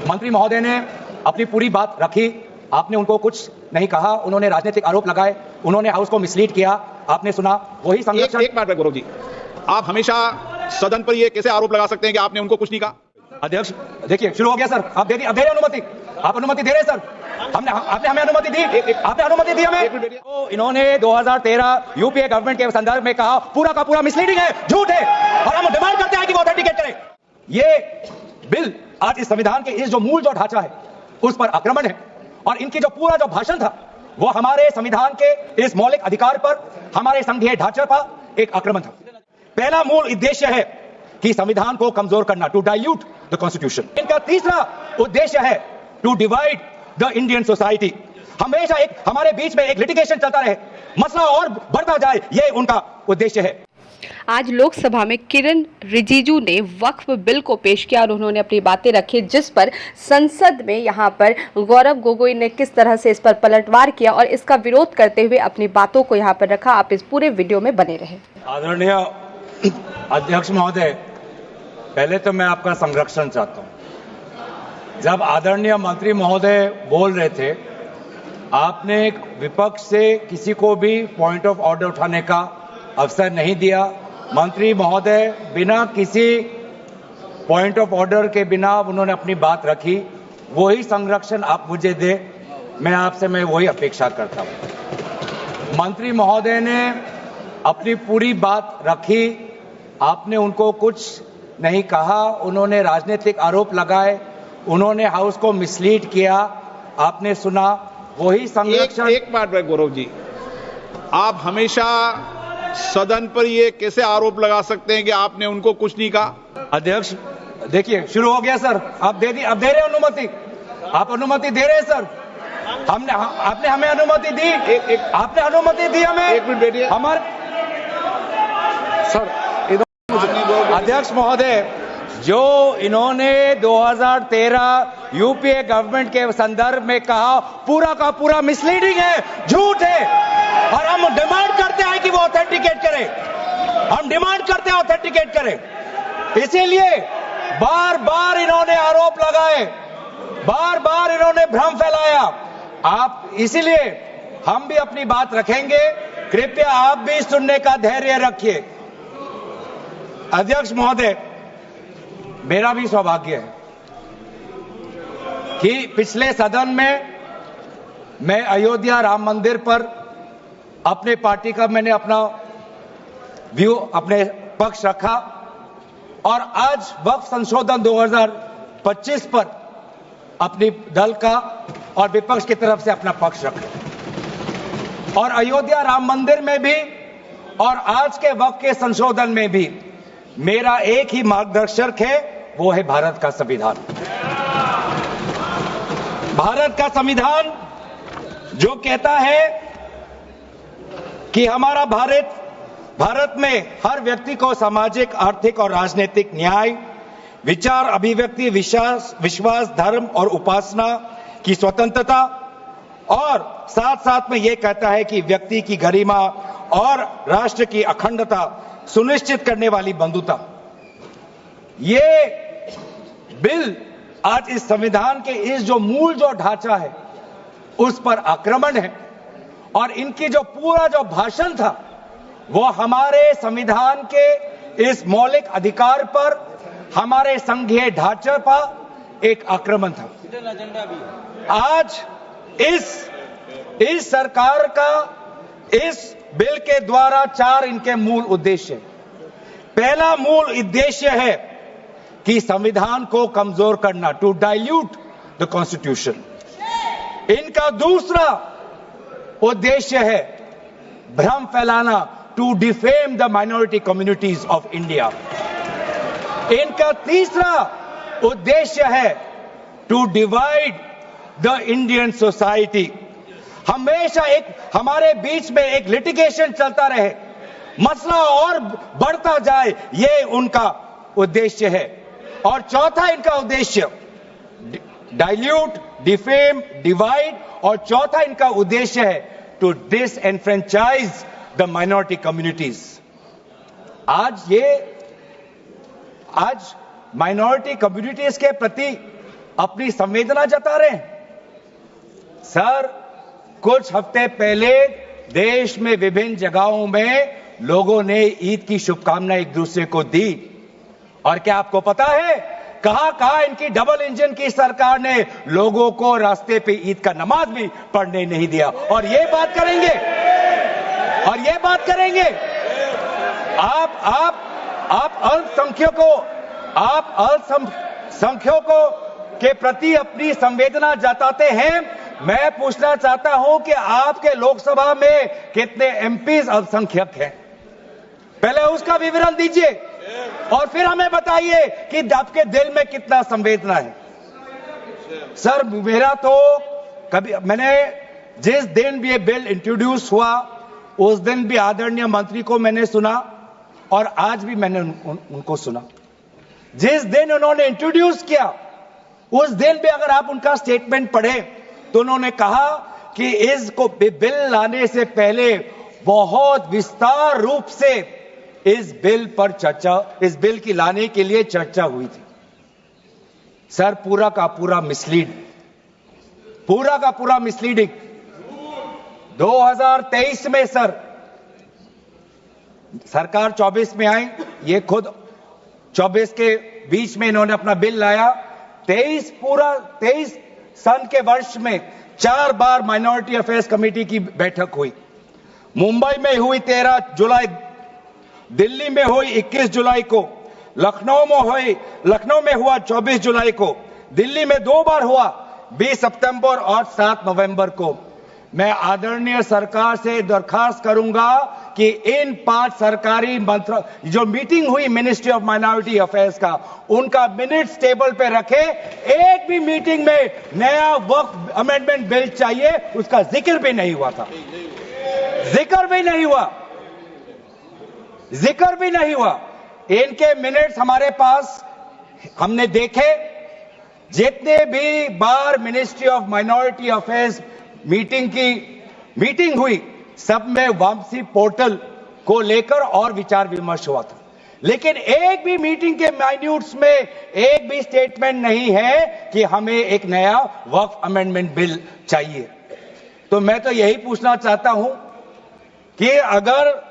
मंत्री महोदय ने अपनी पूरी बात रखी, आपने उनको कुछ नहीं कहा, उन्होंने राजनीतिक आरोप लगाए, उन्होंने हाउस को मिसलीड किया, आपने सुना वही संरक्षण। एक मिनट गौरव जी, आप हमेशा सदन पर ये कैसे आरोप लगा सकते हैं कि आपने उनको कुछ नहीं कहा? अध्यक्ष देखिए शुरू हो गया सर, आप दे रहे अनुमति, आप अनुमति दे रहे सर, आपने हमें अनुमति दी, आपने अनुमति दी हमें। तो इन्होंने 2013 यूपीए गवर्नमेंट के संदर्भ में कहा पूरा का पूरा मिसलीडिंग है, झूठ है, और हम डिमांड करते हैं कि वो ऑथेंटिकेट करें। ये बिल आज इस संविधान के इस जो मूल जो ढांचा है उस पर आक्रमण है, और इनकी जो पूरा जो भाषण था वो हमारे संविधान के इस मौलिक अधिकार पर, हमारे संघीय ढांचे पर एक आक्रमण था। पहला मूल उद्देश्य है कि संविधान को कमजोर करना, टू डाइल्यूट द कॉन्स्टिट्यूशन। इनका तीसरा उद्देश्य है to divide the Indian society. हमेशा एक हमारे बीच में एक लिटिगेशन चलता रहे, मसला और बढ़ता जाए, ये उनका उद्देश्य है। आज लोकसभा में किरण रिजिजू ने वक्फ बिल को पेश किया और उन्होंने अपनी बातें रखी, जिस पर संसद में यहां पर गौरव गोगोई ने किस तरह से इस पर पलटवार किया और इसका विरोध करते हुए अपनी बातों को यहां पर रखा। आप इस पूरे वीडियो में बने रहे। आदरणीय अध्यक्ष महोदय, पहले तो मैं आपका संरक्षण चाहता हूं। जब आदरणीय मंत्री महोदय बोल रहे थे, आपने विपक्ष से किसी को भी पॉइंट ऑफ ऑर्डर उठाने का अवसर नहीं दिया। मंत्री महोदय बिना किसी पॉइंट ऑफ ऑर्डर के बिना उन्होंने अपनी बात रखी। वही संरक्षण आप मुझे दे, मैं वही अपेक्षा करता हूं। मंत्री महोदय ने अपनी पूरी बात रखी, आपने उनको कुछ नहीं कहा, उन्होंने राजनीतिक आरोप लगाए, उन्होंने हाउस को मिसलीड किया, आपने सुना वही संरक्षण। एक मिनट गौरव जी, आप हमेशा सदन पर ये कैसे आरोप लगा सकते हैं कि आपने उनको कुछ नहीं कहा? अध्यक्ष देखिए शुरू हो गया सर, आप दे रहे अनुमति, आप अनुमति दे रहे सर, आपने हमें अनुमति दी, आपने अनुमति दी हमें। एक मिनट बैठिए। हमारे सर अध्यक्ष महोदय, जो इन्होंने 2013 यूपीए गवर्नमेंट के संदर्भ में कहा पूरा का पूरा मिसलीडिंग है, झूठ है, और हम डिमांड करते हैं कि वो ऑथेंटिकेट करें, हम डिमांड करते हैं ऑथेंटिकेट करें। इसीलिए बार बार इन्होंने आरोप लगाए, बार बार इन्होंने भ्रम फैलाया। आप इसीलिए हम भी अपनी बात रखेंगे, कृपया आप भी सुनने का धैर्य रखिए। अध्यक्ष महोदय, मेरा भी सौभाग्य है कि पिछले सदन में मैं अयोध्या राम मंदिर पर अपने पार्टी का मैंने अपना व्यू, अपने पक्ष रखा, और आज वक्फ संशोधन 2025 पर अपनी दल का और विपक्ष की तरफ से अपना पक्ष रखा, और अयोध्या राम मंदिर में भी और आज के वक्फ के संशोधन में भी मेरा एक ही मार्गदर्शक है, वो है भारत का संविधान। भारत का संविधान जो कहता है कि हमारा भारत में हर व्यक्ति को सामाजिक, आर्थिक और राजनीतिक न्याय, विचार, अभिव्यक्ति, विश्वास, धर्म और उपासना की स्वतंत्रता, और साथ साथ में यह कहता है कि व्यक्ति की गरिमा और राष्ट्र की अखंडता सुनिश्चित करने वाली बंधुता। ये बिल आज इस संविधान के इस जो मूल जो ढांचा है उस पर आक्रमण है, और इनकी जो पूरा जो भाषण था वो हमारे संविधान के इस मौलिक अधिकार पर, हमारे संघीय ढांचे पर एक आक्रमण था। आज इस सरकार का इस बिल के द्वारा 4 इनके मूल उद्देश्य। पहला मूल उद्देश्य है कि संविधान को कमजोर करना, टू डाइल्यूट द कॉन्स्टिट्यूशन। इनका दूसरा उद्देश्य है भ्रम फैलाना, to defame the minority communities of India. इनका तीसरा उद्देश्य है to divide the Indian society. हमेशा एक हमारे बीच में एक लिटिगेशन चलता रहे, मसला और बढ़ता जाए, ये उनका उद्देश्य है। और चौथा इनका उद्देश्य डाइल्यूट, डिफेम, डिवाइड, और चौथा इनका उद्देश्य है to disenfranchise the minority communities. आज माइनॉरिटी कम्युनिटीज के प्रति अपनी संवेदना जता रहे हैं। सर, कुछ हफ्ते पहले देश में विभिन्न जगहों में लोगों ने ईद की शुभकामनाएं एक दूसरे को दी। और क्या आपको पता है कहां इनकी डबल इंजन की सरकार ने लोगों को रास्ते पे ईद का नमाज भी पढ़ने नहीं दिया। और ये बात करेंगे आप अल्पसंख्यकों के प्रति अपनी संवेदना जताते हैं। मैं पूछना चाहता हूं कि आपके लोकसभा में कितने एमपीज अल्पसंख्यक हैं? पहले उसका विवरण दीजिए और फिर हमें बताइए कि आपके दिल में कितना संवेदना है। सर, मेरा तो मैंने जिस दिन भी ये बिल इंट्रोड्यूस हुआ उस दिन भी आदरणीय मंत्री को मैंने सुना और आज भी मैंने उनको सुना। जिस दिन उन्होंने इंट्रोड्यूस किया उस दिन भी अगर आप उनका स्टेटमेंट पढ़े तो उन्होंने कहा कि इसको बिल लाने से पहले बहुत विस्तार रूप से इस बिल की लाने के लिए चर्चा हुई थी। सर, पूरा का पूरा मिसलीडिंग 2023 में सर सरकार 24 में आई, ये खुद 24 के बीच में इन्होंने अपना बिल लाया। 23 सन के वर्ष में 4 बार माइनॉरिटी अफेयर्स कमेटी की बैठक हुई। मुंबई में हुई 13 जुलाई, दिल्ली में हुई 21 जुलाई को, लखनऊ में हुआ 24 जुलाई को, दिल्ली में 2 बार हुआ 20 सितंबर और 7 नवंबर को। मैं आदरणीय सरकार से दरखास्त करूंगा कि इन 5 सरकारी जो मीटिंग हुई मिनिस्ट्री ऑफ माइनॉरिटी अफेयर्स का, उनका मिनट्स टेबल पे रखे। एक भी मीटिंग में नया वक्फ अमेंडमेंट बिल चाहिए उसका जिक्र भी नहीं हुआ था। जिक्र भी नहीं हुआ। इनके मिनट्स हमारे पास, हमने देखे। जितने भी बार ministry of minority affairs meeting हुई सब में वापसी पोर्टल को लेकर और विचार विमर्श हुआ था, लेकिन एक भी मीटिंग के माइन्यूट्स में एक भी स्टेटमेंट नहीं है कि हमें एक नया वक्फ अमेंडमेंट बिल चाहिए। तो मैं तो यही पूछना चाहता हूं कि अगर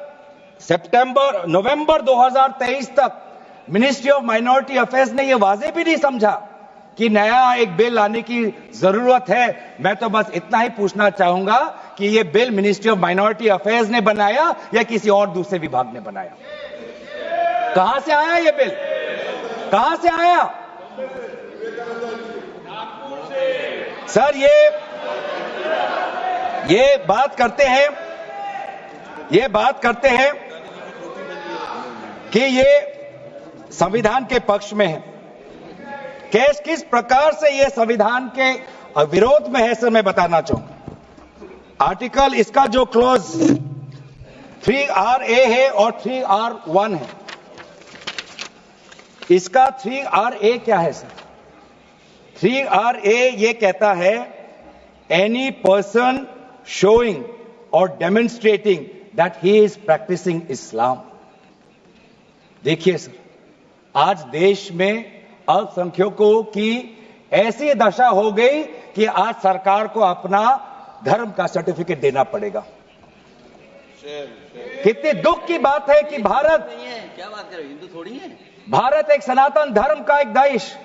नवंबर 2023 तक मिनिस्ट्री ऑफ माइनॉरिटी अफेयर्स ने यह वाजे भी नहीं समझा कि नया एक बिल लाने की जरूरत है, मैं तो बस इतना ही पूछना चाहूंगा कि यह bill ministry of minority affairs ने बनाया या किसी और दूसरे विभाग ने बनाया? कहां से आया यह बिल? कहां से आया? सर, ये बात करते हैं कि ये संविधान के पक्ष में है। किस प्रकार से ये संविधान के विरोध में है सर, मैं बताना चाहूंगा। आर्टिकल, इसका जो क्लॉज 3RA है और 3R1 है। इसका 3RA क्या है सर? 3RA ये कहता है any person showing or demonstrating that he is practicing Islam. देखिए सर, आज देश में अल्पसंख्यकों की ऐसी दशा हो गई कि आज सरकार को अपना धर्म का सर्टिफिकेट देना पड़ेगा। कितनी दुख की बात है कि भारत नहीं है, क्या बात कर रहे हो, हिंदू थोड़ी है। भारत एक सनातन धर्म का एक देश,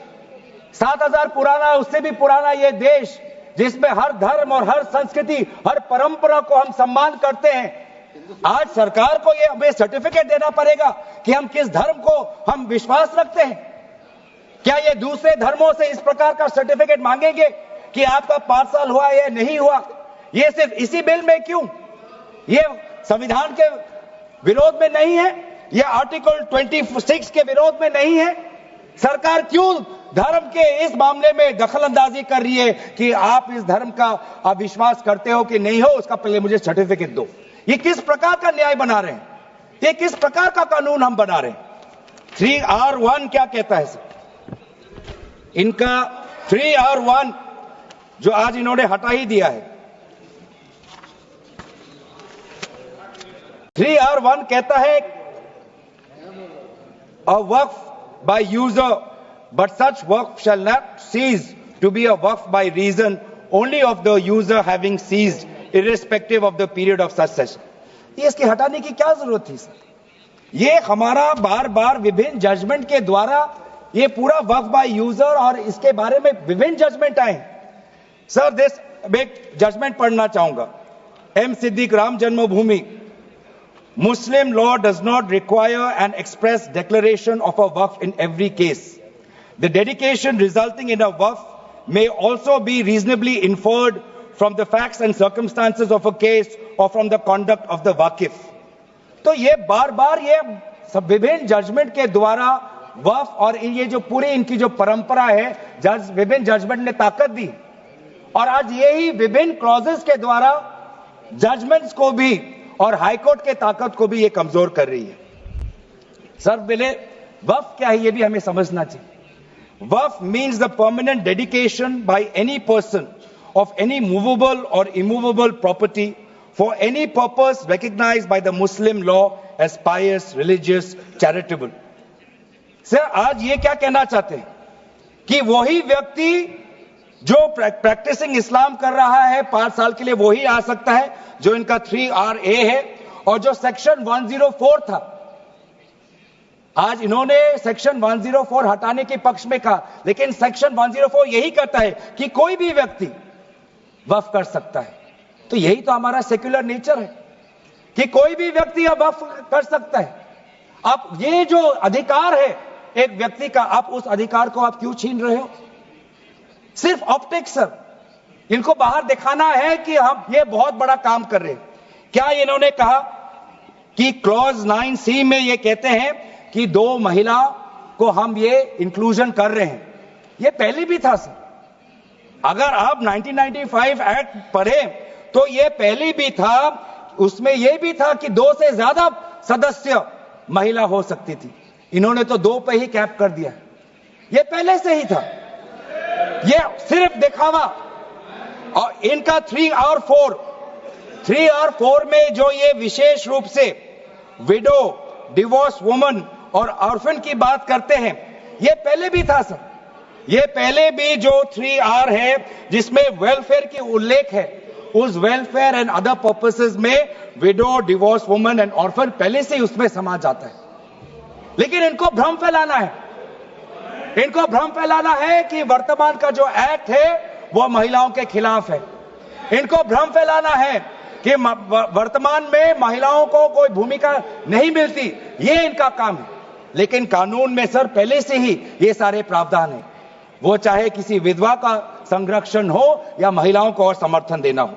7000 पुराना, उससे भी पुराना ये देश, जिसमें हर धर्म और हर संस्कृति, हर परंपरा को हम सम्मान करते हैं। आज सरकार को ये हमें सर्टिफिकेट देना पड़ेगा कि हम किस धर्म को हम विश्वास रखते हैं। क्या ये दूसरे धर्मों से इस प्रकार का सर्टिफिकेट मांगेंगे कि आपका 5 साल हुआ या नहीं हुआ? ये सिर्फ इसी बिल में क्यों? ये संविधान के विरोध में नहीं है? ये आर्टिकल 26 के विरोध में नहीं है? सरकार क्यों धर्म के इस मामले में दखलंदाजी कर रही है कि आप इस धर्म का आप विश्वास करते हो कि नहीं हो, उसका पहले मुझे सर्टिफिकेट दो? ये किस प्रकार का न्याय बना रहे हैं? ये किस प्रकार का कानून हम बना रहे हैं? 3R1 क्या कहता है सर? इनका 3R1 जो आज इन्होंने हटा ही दिया है, 3R1 कहता है a work by user but such work shall not cease to be a waqf by reason only of the user having ceased, irrespective of the period of succession. ये इसकी हटाने की क्या जरूरत थी सर? ये हमारा बार बार विभिन्न जजमेंट के द्वारा ये पूरा वक्फ बाय यूजर और इसके बारे में विभिन्न जजमेंट आए सर. दिस एक जजमेंट पढ़ना चाहूंगा. M Siddique, Ram Janmabhoomi. Muslim law does not require an express declaration of a waqf in every case. The dedication resulting in a waqf may also be reasonably inferred from the facts and circumstances of a case or from the conduct of the waqif. तो ये बार बार ये विभिन्न judgement के द्वारा वक्फ और ये जो पूरी इनकी जो परंपरा है, विभिन्न जजमेंट ने ताकत दी और आज यही विभिन्न क्लॉजेस के द्वारा जजमेंट्स को भी और हाईकोर्ट के ताकत को भी ये कमजोर कर रही है. सर पहले वक्फ क्या है ये भी हमें समझना चाहिए. Waqf means the permanent dedication by any person of any movable or immovable property for any purpose recognized by the Muslim law as pious, religious, charitable. Sir आज ये क्या कहना चाहते हैं कि वही व्यक्ति जो प्रैक्टिसिंग इस्लाम कर रहा है 5 साल के लिए वही आ सकता है जो इनका 3RA है और जो सेक्शन 104 था. आज इन्होंने सेक्शन 104 हटाने के पक्ष में कहा, लेकिन सेक्शन 104 यही कहता है कि कोई भी व्यक्ति वक्फ कर सकता है. तो यही तो हमारा सेक्युलर नेचर है कि कोई भी व्यक्ति अब वक्फ कर सकता है. अब ये जो अधिकार है एक व्यक्ति का, आप उस अधिकार को आप क्यों छीन रहे हो? सिर्फ ऑप्टिक्स सर, इनको बाहर दिखाना है कि हम ये बहुत बड़ा काम कर रहे हैं. क्या इन्होंने कहा कि क्लॉज 9C में ये कहते हैं कि 2 महिला को हम ये इंक्लूजन कर रहे हैं. ये पहले भी था सर. अगर आप 1995 एक्ट पढ़े तो ये पहले भी था, उसमें ये भी था कि 2 से ज्यादा सदस्य महिला हो सकती थी. इन्होंने तो 2 पे ही कैप कर दिया. ये पहले से ही था. ये सिर्फ दिखावा. और इनका 3R4 में जो ये विशेष रूप से विडो, डिवोर्स वुमन और ऑर्फन की बात करते हैं, ये पहले भी था सर. ये पहले भी जो 3R है जिसमें वेलफेयर की उल्लेख है, उस वेलफेयर एंड अदर पर्पसेस में window, divorce woman and orphan पहले से ही उसमें समा जाता है. लेकिन इनको भ्रम फैलाना है. इनको भ्रम फैलाना है कि वर्तमान का जो एक्ट है वो महिलाओं के खिलाफ है. इनको भ्रम फैलाना है कि वर्तमान में महिलाओं को कोई भूमिका नहीं मिलती. ये इनका काम है. लेकिन कानून में सर पहले से ही ये सारे प्रावधान है, वो चाहे किसी विधवा का संरक्षण हो या महिलाओं को और समर्थन देना हो.